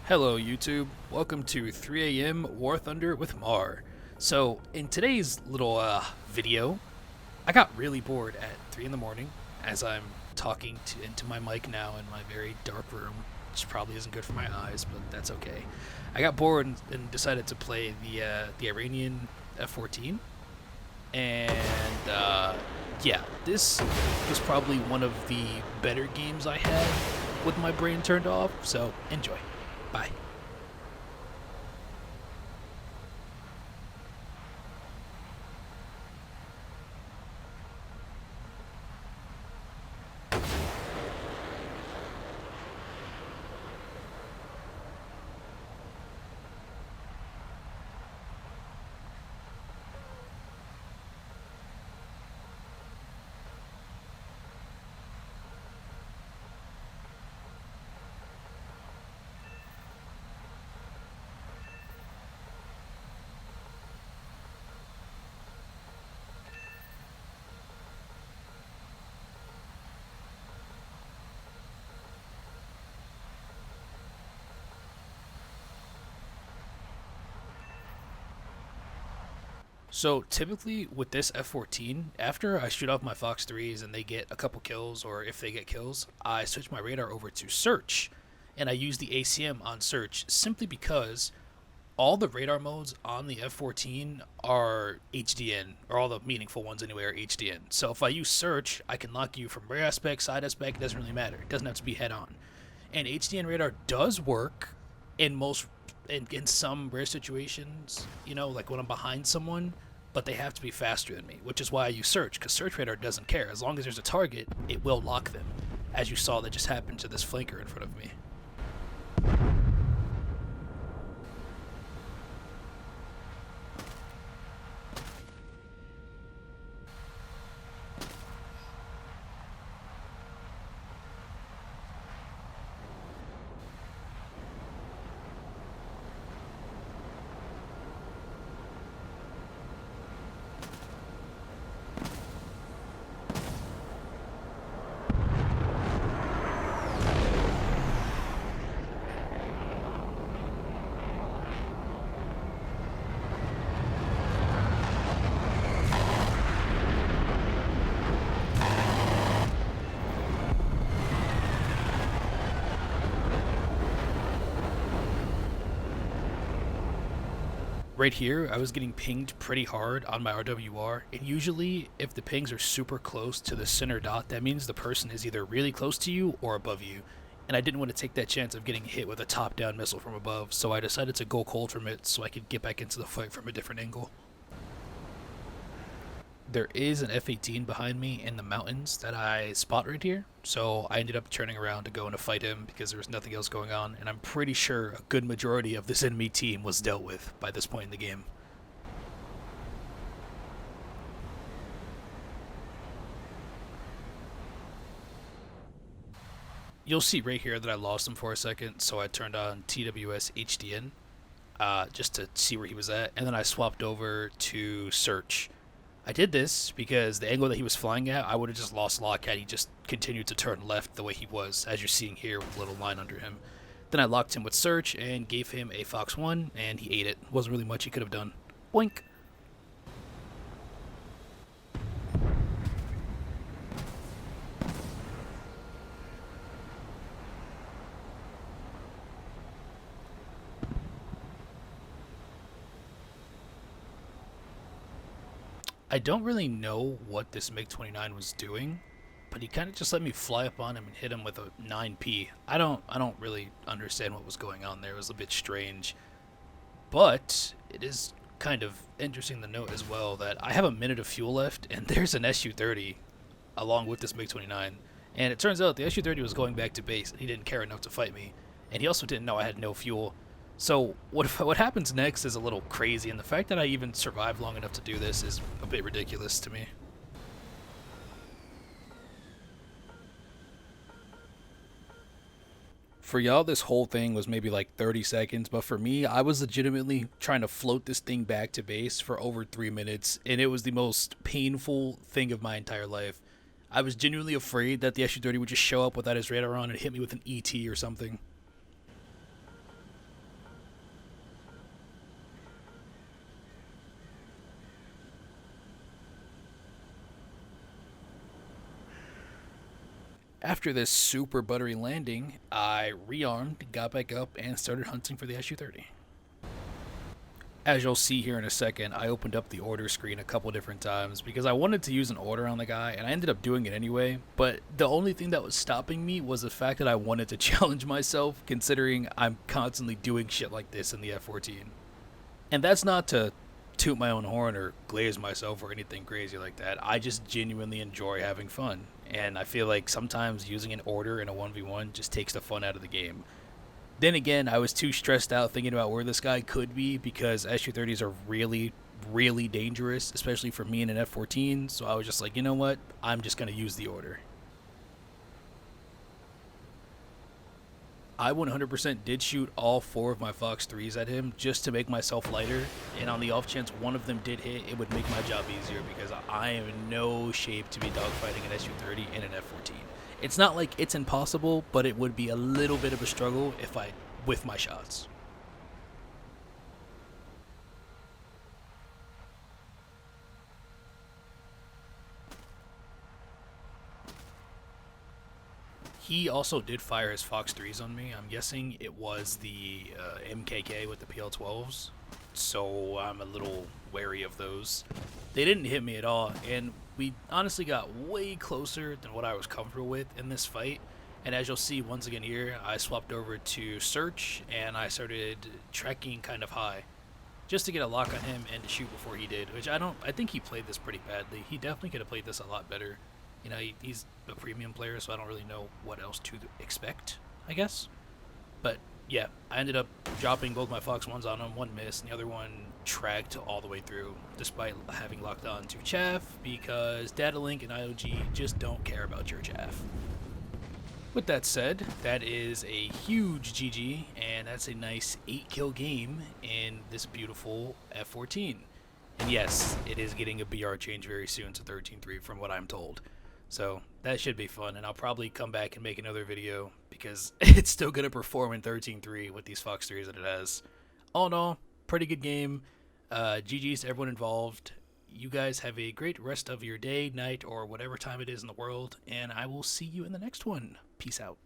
Hello YouTube, welcome to 3 a.m. War Thunder with Mar. So in today's little video, I got really bored at 3 in the morning as I'm talking into my mic now in my very dark room, which probably isn't good for my eyes, but that's okay. I got bored and decided to play the Iranian F-14, and yeah, this was probably one of the better games I had with my brain turned off, so enjoy. Bye. So typically with this F-14, after I shoot off my Fox 3s and they get a couple kills, or if they get kills, I switch my radar over to search, and I use the ACM on search simply because all the radar modes on the F-14 are HDN, or all the meaningful ones anyway are HDN. So if I use search, I can lock you from rear aspect, side aspect, it doesn't really matter. It doesn't have to be head on. And HDN radar does work in some rare situations, like when I'm behind someone, but they have to be faster than me, which is why I use search, because search radar doesn't care. As long as there's a target, it will lock them, as you saw that just happened to this flanker in front of me. Right here, I was getting pinged pretty hard on my RWR, and usually if the pings are super close to the center dot, that means the person is either really close to you or above you, and I didn't want to take that chance of getting hit with a top-down missile from above, so I decided to go cold from it so I could get back into the fight from a different angle. There is an F-18 behind me in the mountains that I spot right here, so I ended up turning around to go and fight him because there was nothing else going on, and I'm pretty sure a good majority of this enemy team was dealt with by this point in the game. You'll see right here that I lost him for a second, so I turned on TWS HDN just to see where he was at, and then I swapped over to search. I did this because the angle that he was flying at, I would have just lost lock had he just continued to turn left the way he was, as you're seeing here with a little line under him. Then I locked him with search and gave him a Fox 1, and he ate it. Wasn't really much he could have done. Boink! I don't really know what this MiG-29 was doing, but he kind of just let me fly up on him and hit him with a 9P. I don't really understand what was going on there. It was a bit strange. But it is kind of interesting to note as well that I have a minute of fuel left, and there's an Su-30 along with this MiG-29. And it turns out the Su-30 was going back to base, and he didn't care enough to fight me. And he also didn't know I had no fuel. So what happens next is a little crazy, and the fact that I even survived long enough to do this is a bit ridiculous to me. For y'all, this whole thing was maybe like 30 seconds, but for me, I was legitimately trying to float this thing back to base for over 3 minutes, and it was the most painful thing of my entire life. I was genuinely afraid that the Su-30 would just show up without his radar on and hit me with an ET or something. After this super buttery landing, I rearmed, got back up, and started hunting for the SU-30. As you'll see here in a second, I opened up the order screen a couple different times because I wanted to use an order on the guy, and I ended up doing it anyway. But the only thing that was stopping me was the fact that I wanted to challenge myself, considering I'm constantly doing shit like this in the F-14. And that's not to toot my own horn or glaze myself or anything crazy like that. I just genuinely enjoy having fun, and I feel like sometimes using an order in a 1v1 just takes the fun out of the game. Then again, I was too stressed out thinking about where this guy could be because SU-30s are really, really dangerous, especially for me in an F-14, so I was just like, you know what, I'm just going to use the order. I 100% did shoot all 4 of my Fox 3s at him just to make myself lighter, and on the off chance one of them did hit, it would make my job easier because I am in no shape to be dogfighting an SU-30 in an F-14. It's not like it's impossible, but it would be a little bit of a struggle if I with my shots. He also did fire his Fox 3s on me. I'm guessing it was the MKK with the PL-12s, so I'm a little wary of those. They didn't hit me at all, and we honestly got way closer than what I was comfortable with in this fight. And as you'll see once again here, I swapped over to search, and I started tracking kind of high, just to get a lock on him and to shoot before he did, which I think he played this pretty badly. He definitely could have played this a lot better. You know, he's a premium player, so I don't really know what else to expect, I guess. But yeah, I ended up dropping both my Fox 1s on him, one missed, and the other one tracked all the way through, despite having locked on to chaff, because Data Link and IOG just don't care about your chaff. With that said, that is a huge GG, and that's a nice 8-kill game in this beautiful F-14. And yes, it is getting a BR change very soon to 13.3 from what I'm told. So that should be fun, and I'll probably come back and make another video because it's still going to perform in 13.3 with these Fox 3s that it has. All in all, pretty good game. GG's to everyone involved. You guys have a great rest of your day, night, or whatever time it is in the world, and I will see you in the next one. Peace out.